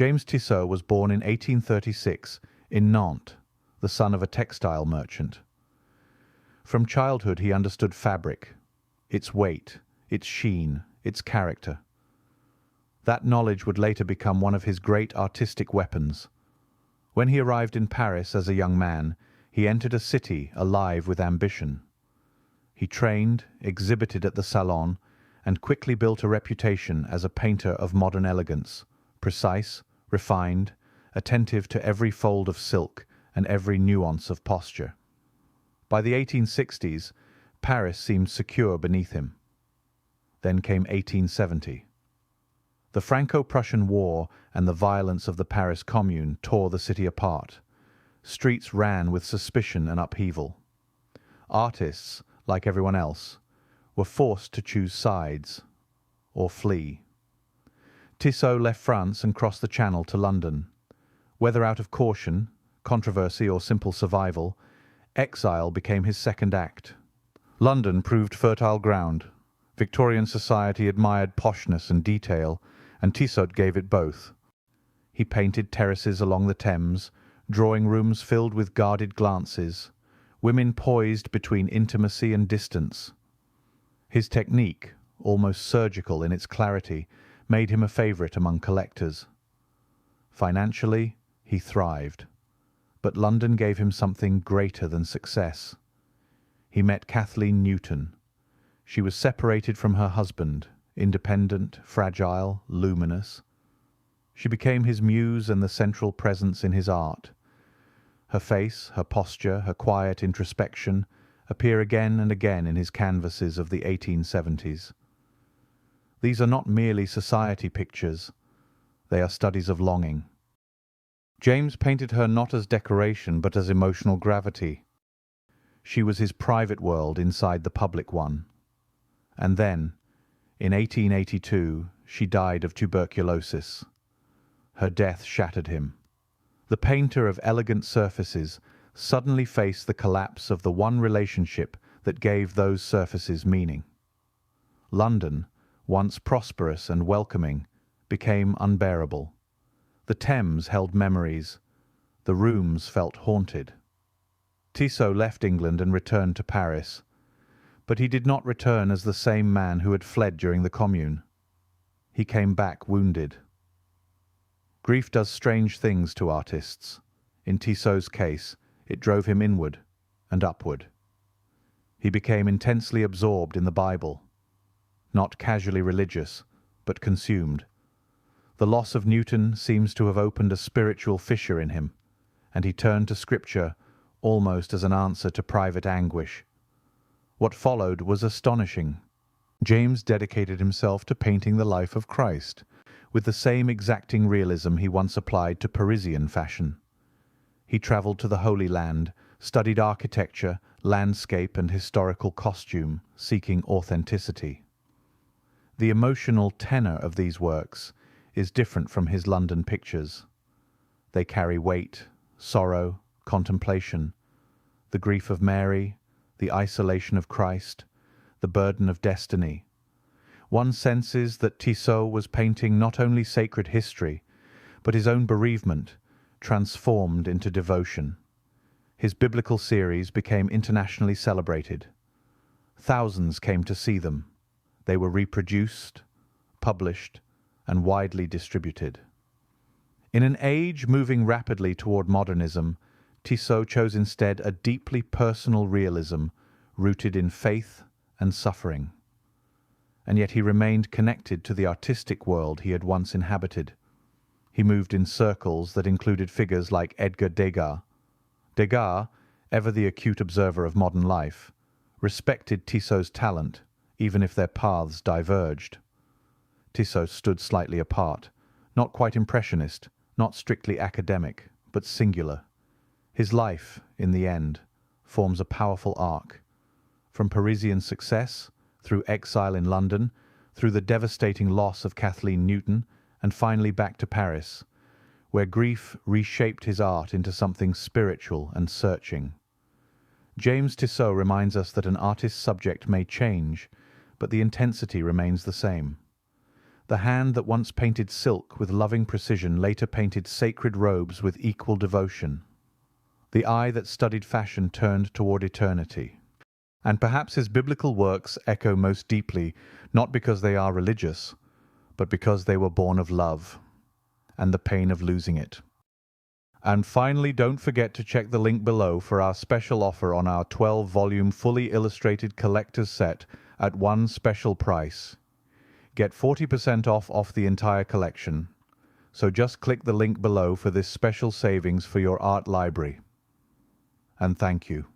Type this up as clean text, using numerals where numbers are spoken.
James Tissot was born in 1836 in Nantes, the son of a textile merchant. From childhood he understood fabric, its weight, its sheen, its character. That knowledge would later become one of his great artistic weapons. When he arrived in Paris as a young man, he entered a city alive with ambition. He trained, exhibited at the Salon, and quickly built a reputation as a painter of modern elegance, precise, refined, attentive to every fold of silk and every nuance of posture. By the 1860s, Paris seemed secure beneath him. Then came 1870. The Franco-Prussian War and the violence of the Paris Commune tore the city apart. Streets ran with suspicion and upheaval. Artists, like everyone else, were forced to choose sides or flee. Tissot left France and crossed the Channel to London. Whether out of caution, controversy, or simple survival, Exile became his second act. London proved fertile ground. Victorian society admired poshness and detail, and Tissot gave it both. He painted terraces along the Thames, drawing rooms filled with guarded glances, women poised between intimacy and distance. His technique, almost surgical in its clarity, made him a favourite among collectors. Financially, he thrived, but London gave him something greater than success. He met Kathleen Newton. She was separated from her husband, independent, fragile, luminous. She became his muse and the central presence in his art. Her face, her posture, her quiet introspection appear again and again in his canvases of the 1870s. These are not merely society pictures. They are studies of longing. James painted her not as decoration but as emotional gravity. She was his private world inside the public one. And then, in 1882, she died of tuberculosis. Her death shattered him. The painter of elegant surfaces suddenly faced the collapse of the one relationship that gave those surfaces meaning. London, once prosperous and welcoming, became unbearable. The Thames held memories. The rooms felt haunted. Tissot left England and returned to Paris. But he did not return as the same man who had fled during the Commune. He came back wounded. Grief does strange things to artists. In Tissot's case, it drove him inward and upward. He became intensely absorbed in the Bible, not casually religious, but consumed. The loss of Newton seems to have opened a spiritual fissure in him, and he turned to Scripture almost as an answer to private anguish. What followed was astonishing. James dedicated himself to painting the life of Christ, with the same exacting realism he once applied to Parisian fashion. He travelled to the Holy Land, studied architecture, landscape, and historical costume, seeking authenticity. The emotional tenor of these works is different from his London pictures. They carry weight, sorrow, contemplation, the grief of Mary, the isolation of Christ, the burden of destiny. One senses that Tissot was painting not only sacred history, but his own bereavement, transformed into devotion. His biblical series became internationally celebrated. Thousands came to see them. They were reproduced, published, and widely distributed. In an age moving rapidly toward modernism, Tissot chose instead a deeply personal realism rooted in faith and suffering. And yet he remained connected to the artistic world he had once inhabited. He moved in circles that included figures like Edgar Degas. Degas, ever the acute observer of modern life, respected Tissot's talent, even if their paths diverged. Tissot stood slightly apart, not quite impressionist, not strictly academic, but singular. His life, in the end, forms a powerful arc. From Parisian success, through exile in London, through the devastating loss of Kathleen Newton, and finally back to Paris, where grief reshaped his art into something spiritual and searching. James Tissot reminds us that an artist's subject may change, but the intensity remains the same. The hand that once painted silk with loving precision later painted sacred robes with equal devotion. The eye that studied fashion turned toward eternity. And perhaps his biblical works echo most deeply, not because they are religious, but because they were born of love and the pain of losing it. And finally, don't forget to check the link below for our special offer on our 12-volume fully illustrated collector's set at one special price. Get 40% off the entire collection. So just click the link below for this special savings for your art library. And thank you.